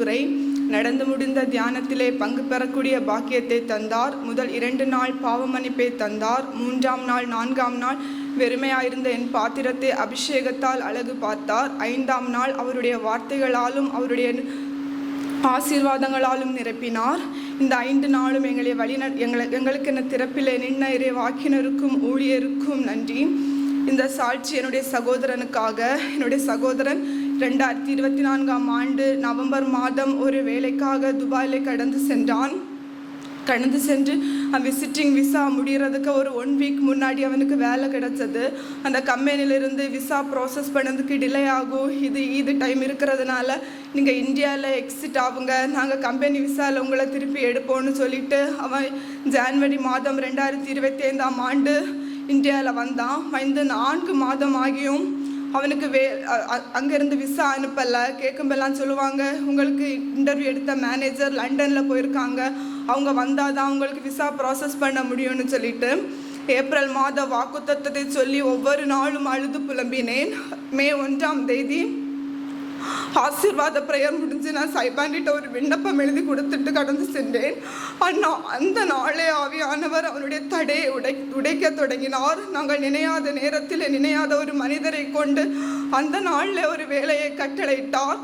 துறை நடந்து முடிந்த தியானத்திலே பங்கு பெறக்கூடிய பாக்கியத்தை தந்தார். முதல் 2 நாள் பாவ மன்னிப்பை தந்தார். 3ஆம் நாள் 4ஆம் நாள் வெறுமையாயிருந்த என் பாத்திரத்தை அபிஷேகத்தால் அழகு பார்த்தார். 5ஆம் நாள் அவருடைய வார்த்தைகளாலும் அவருடைய ஆசீர்வாதங்களாலும் நிரப்பினார். இந்த 5 நாளும் எங்களுக்கு என்ன திறப்பிலே நின்ன இறைவாக்கினருக்கும் ஊழியருக்கும் நன்றி. இந்த சாட்சி என்னுடைய சகோதரனுக்காக. என்னுடைய சகோதரன் 2024ஆம் ஆண்டு நவம்பர் மாதம் ஒரு வேலைக்காக துபாயில் கடந்து சென்று விசிட்டிங் விசா முடிகிறதுக்கு ஒரு 1 வீக் முன்னாடி அவனுக்கு வேலை கிடைச்சது. அந்த கம்பெனியிலிருந்து விசா ப்ராசஸ் பண்ணதுக்கு டிலே ஆகும், இது டைம் இருக்கிறதுனால நீங்கள் இந்தியாவில் எக்ஸிட் ஆகுங்க, நாங்கள் கம்பெனி விசாவில் உங்களை திருப்பி எடுப்போம்னு சொல்லிட்டு அவன் ஜான்வரி மாதம் 2025ஆம் ஆண்டு இந்தியாவில் வந்தான். வந்து 4 மாதம் ஆகியும் அவனுக்கு அங்கேருந்து விசா அனுப்பலை. கேட்கும்போதெல்லாம் சொல்லுவாங்க, உங்களுக்கு இன்டர்வியூ எடுத்த மேனேஜர் லண்டனில் போயிருக்காங்க, அவங்க வந்தால் தான் உங்களுக்கு விசா ப்ராசஸ் பண்ண முடியும்னு சொல்லிட்டு ஏப்ரல் மாத வாக்குத்தத்தத்தை சொல்லி ஒவ்வொரு நாளும் அழுது புலம்பினேன். மே 1ஆம் தேதி ஆசீர்வாத பிரேயர் முடிஞ்சு நான் சைபாண்டிட்ட ஒரு விண்ணப்பம் எழுதி கொடுத்துட்டு கடந்து சென்றேன். அந்த நாளே ஆவியானவர் அவனுடைய தடையை உடைக்க தொடங்கினார். நாங்கள் நினையாத நேரத்தில் நினையாத ஒரு மனிதரை கொண்டு அந்த நாளில் ஒரு வேலையை கட்டளையிட்டார்.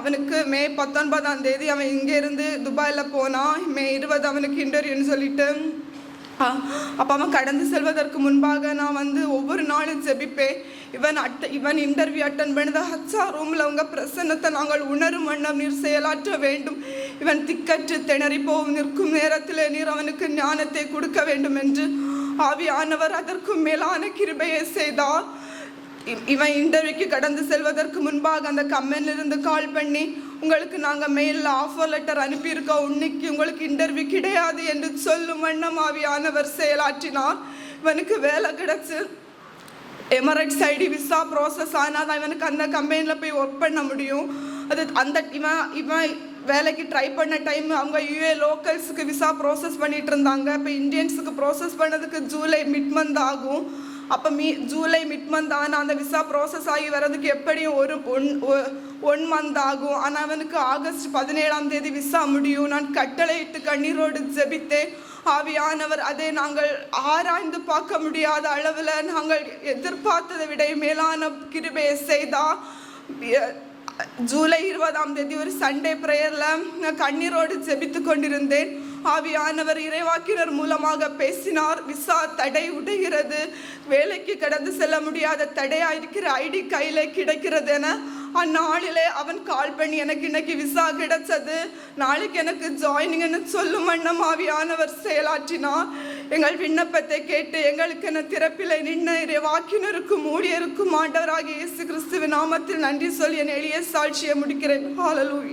அவனுக்கு மே 19ஆம் தேதி அவன் இங்கேருந்து துபாயில் போனான். மே 20 அவனுக்கு இன்டர்வியூன்னு சொல்லிட்டு அப்போ அவன் கடந்து செல்வதற்கு முன்பாக நான் வந்து ஒவ்வொரு நாளும் ஜெபிப்பேன். இவன் இன்டர்வியூ அட்டன் பண்ணது ஹச்சா ரூமில் அவங்க பிரசன்னத்தை நாங்கள் உணரும் வண்ணம் நீர் செயலாற்ற வேண்டும். இவன் திக்கற்று திணறி போகும் நிற்கும் நேரத்தில் நீர் அவனுக்கு ஞானத்தை கொடுக்க வேண்டும் என்று ஆவியானவர் அதற்கும் மேலான கிருபையை செய்தார். இவன் இன்டர்வியூக்கு கடந்து செல்வதற்கு முன்பாக அந்த கம்பெனிலிருந்து கால் பண்ணி, உங்களுக்கு நாங்கள் மெயிலில் ஆஃபர் லெட்டர் அனுப்பியிருக்கோம், இன்னைக்கு உங்களுக்கு இன்டர்வியூ கிடையாது என்று சொல்லும் வண்ணம் ஆவியானவர் செயலாற்றினார். இவனுக்கு வேலை கிடச்சி எமரேட்ஸ் ஐடி விசா ப்ராசஸ் ஆனால் தான் இவனுக்கு அந்த கம்பெனியில் போய் ஒர்க் பண்ண முடியும். இவன் வேலைக்கு ட்ரை பண்ண டைம் அவங்க யூஏ லோக்கல்ஸுக்கு விசா ப்ராசஸ் பண்ணிகிட்டு இருந்தாங்க. இப்போ இந்தியன்ஸுக்கு ப்ராசஸ் பண்ணதுக்கு ஜூலை மிட் மந்த் ஆகும். அப்போ ஜூலை மிட் மந்த் ஆனால் அந்த விசா ப்ராசஸ் ஆகி வர்றதுக்கு எப்படியும் ஒன் மந்த் ஆகும். ஆனால் அவனுக்கு ஆகஸ்ட் 17ஆம் தேதி விசா முடியும். நான் கட்டளையிட்டு கண்ணீரோடு ஜெபித்தேன். ஆவியானவர் அதை நாங்கள் ஆராய்ந்து பார்க்க முடியாத அளவில் நாங்கள் எதிர்பார்த்ததை விட மேலான கிருபையை செய்தால் ஜூலை 20ஆம் தேதி ஒரு சண்டே ப்ரேயரில் நான் கண்ணீரோடு ஜெபித்து கொண்டிருந்தேன். ஆவியானவர் இறைவாக்கினர் மூலமாக பேசினார். விசா தடை உடைகிறது, வேலைக்கு கடந்து செல்ல முடியாத தடையாயிருக்கிற ஐடி கையில் கிடைக்கிறது என அந்நாளிலே அவன் கால் பண்ணி, எனக்கு இன்னைக்கு விசா கிடைச்சது, நாளைக்கு எனக்கு ஜாயினிங்னு சொல்லும் வண்ணம் ஆவியானவர் செயலாற்றினார். எங்கள் விண்ணப்பத்தை கேட்டு எங்களுக்கு என திறப்பிலை நின்ன இறைவாக்கினருக்கும் ஊழியருக்கும் ஆண்டவராகிய இயேசு கிறிஸ்துவின் நாமத்தில் நன்றி சொல்லி என் எளிய சாட்சியை முடிக்கிறேன். ஹல்லேலூயா.